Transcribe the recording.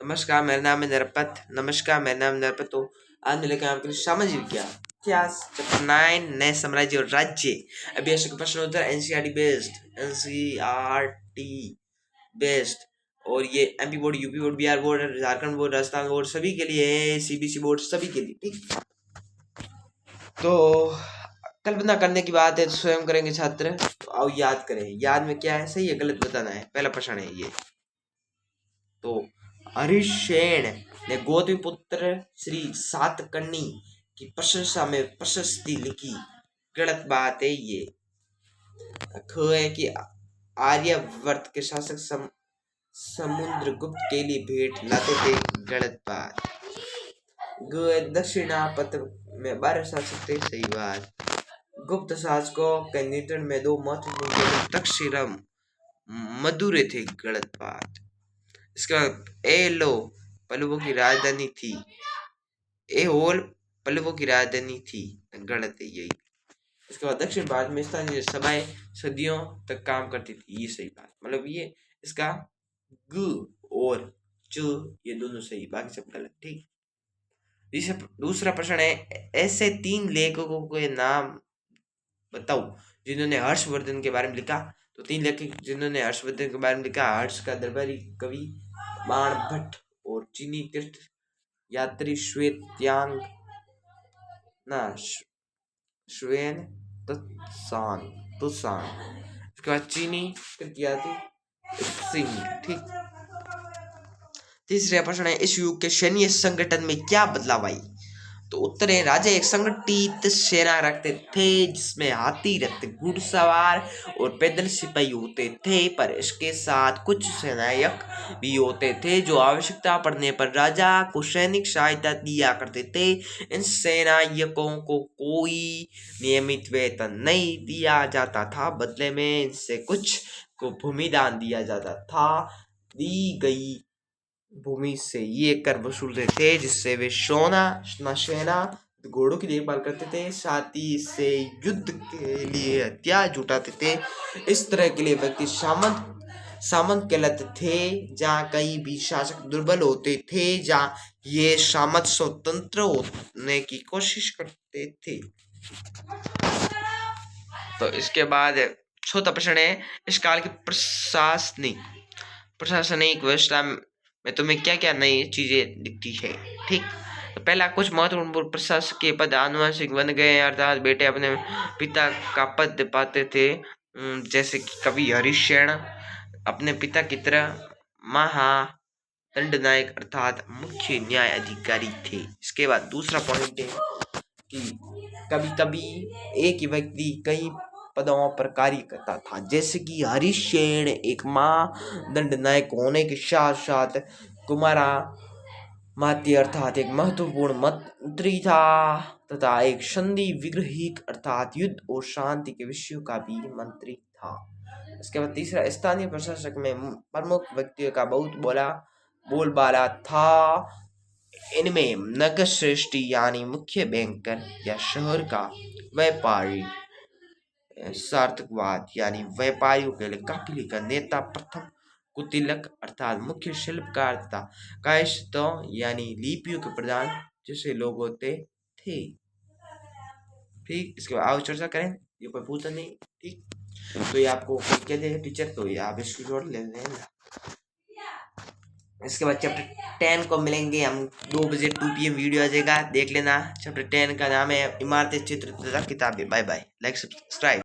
नमस्कार, मेरा नाम है नरपत। तो आज मैं लेकर आपके लिए सामाजिक विज्ञान इतिहास चैप्टर 9 नए साम्राज्य और राज्य। अभी ऐसे प्रश्न उत्तर एनसीईआरटी बेस्ड और ये MP board, UP board, Bihar board, Jharkhand board, Rajasthan board सभी के लिए है, सीबीएसई बोर्ड सभी के लिए। ठीक, तो कल्पना करने की बात है तो स्वयं करेंगे छात्र। तो आओ याद करें। याद में क्या है, सही है गलत बताना है। पहला प्रश्न है ये। तो हरिशेन ने गौतमी पुत्र श्री सातकर्णी की प्रशंसा में प्रशस्ति लिखी। गलत बात है ये। ख है कि आर्यवर्त के शासक समुद्रगुप्त के लिए भेंट लाते थे। गलत बात। ग है दक्षिणापथ में 12 शासक थे। सही बात। गुप्त शासकों के नियंत्रण में 2 महत्वपूर्ण तक्षशिला मदुरै थे। गलत बात। इसके बाद एलो पल्लवों की राजधानी थी। एहोल पल्लवों की राजधानी थी। गलत है यही। इसके बाद दक्षिण भारत में स्थानीय सभाएं सदियों तक काम करती थी। ये सही बात। मतलब ये इसका ग और च ये दोनों सही, बाकी सब गलत। ठीक। दूसरा प्रश्न है, ऐसे 3 लेखकों के नाम बताओ जिन्होंने हर्षवर्धन के बारे में लिखा। तो 3 लेखक जिन्होंने हर्षवर्धन के बारे में लिखा, हर्ष का दरबारी कवि बाणभट्ट और चीनी तीर्थ यात्री श्वेतांग ना श्वेन तुसान। इसके बाद चीनी तीर्थ यात्री सिंह। ठीक। तीसरा प्रश्न है, इस युग के सैन्य संगठन में क्या बदलाव आई। तो उत्तर है, राजा एक संगठित सेना रखते थे जिसमें हाथी, रथ, घुड़सवार और पैदल सिपाही होते थे, पर इसके साथ कुछ सेनायक भी होते थे जो आवश्यकता पड़ने पर राजा को सैनिक सहायता दिया करते थे। इन सेनायकों को कोई नियमित वेतन नहीं दिया जाता था, बदले में इनसे कुछ को भूमिदान दिया जाता था। दी गई भूमि से ये कर वसूलते थे जिससे वे सेना घोड़ों की देखभाल करते थे, साथ ही इससे युद्ध के लिए हथियार जुटाते थे। इस तरह के लिए व्यक्ति सामंत कहलाते थे। जहाँ कहीं भी शासक दुर्बल होते थे, जहाँ ये सामंत स्वतंत्र होने की कोशिश करते थे। तो इसके बाद चौथा प्रश्न है, इस काल की प्रशासनिक व्यवस्था में तुम्हें क्या क्या नई चीजें दिखती है। ठीक। तो पहला, कुछ महत्वपूर्ण प्रशासकीय पद आनुवंशिक बन गए, अर्थात बेटे अपने पिता का पद पाते थे। जैसे कि कवि हरिशेन अपने पिता की तरह महादंडनायक अर्थात मुख्य न्याय अधिकारी थे। इसके बाद दूसरा पॉइंट है कि कभी कभी एक ही व्यक्ति कई पदों पर कार्य करता था, जैसे कि हरिशेन एक महादंडनायक होने के साथ साथ कुमारा मात्य अर्थात एक महत्वपूर्ण मंत्री था, तथा एक संधि विग्रहिक अर्थात युद्ध और शांति के विषयों का भी मंत्री था। इसके बाद तीसरा, स्थानीय प्रशासक में प्रमुख व्यक्तियों का बहुत बोलबाला था। इनमें नगर श्रेष्ठी यानी मुख्य बैंकर या शहर का व्यापारी, सार्थकवाद यानी व्यापारियों के लिए काफिले का नेता प्रथम कुतिलक अर्थात मुख्य शिल्पकार तथा कायस्थ यानी लिपियों के प्रधान जैसे लोग होते थे। ठीक। इसके बाद आओ चर्चा करें। ये कोई पूछता नहीं। ठीक। तो ये आपको कहते हैं टीचर, तो ये आप स्क्रीनशॉट ले लें। इसके बाद चैप्टर 10 को मिलेंगे हम 2 बजे 2 PM वीडियो आ जाएगा, देख लेना। चैप्टर 10 का नाम है इमारतें, चित्र तथा किताबें। Bye bye. Like subscribe.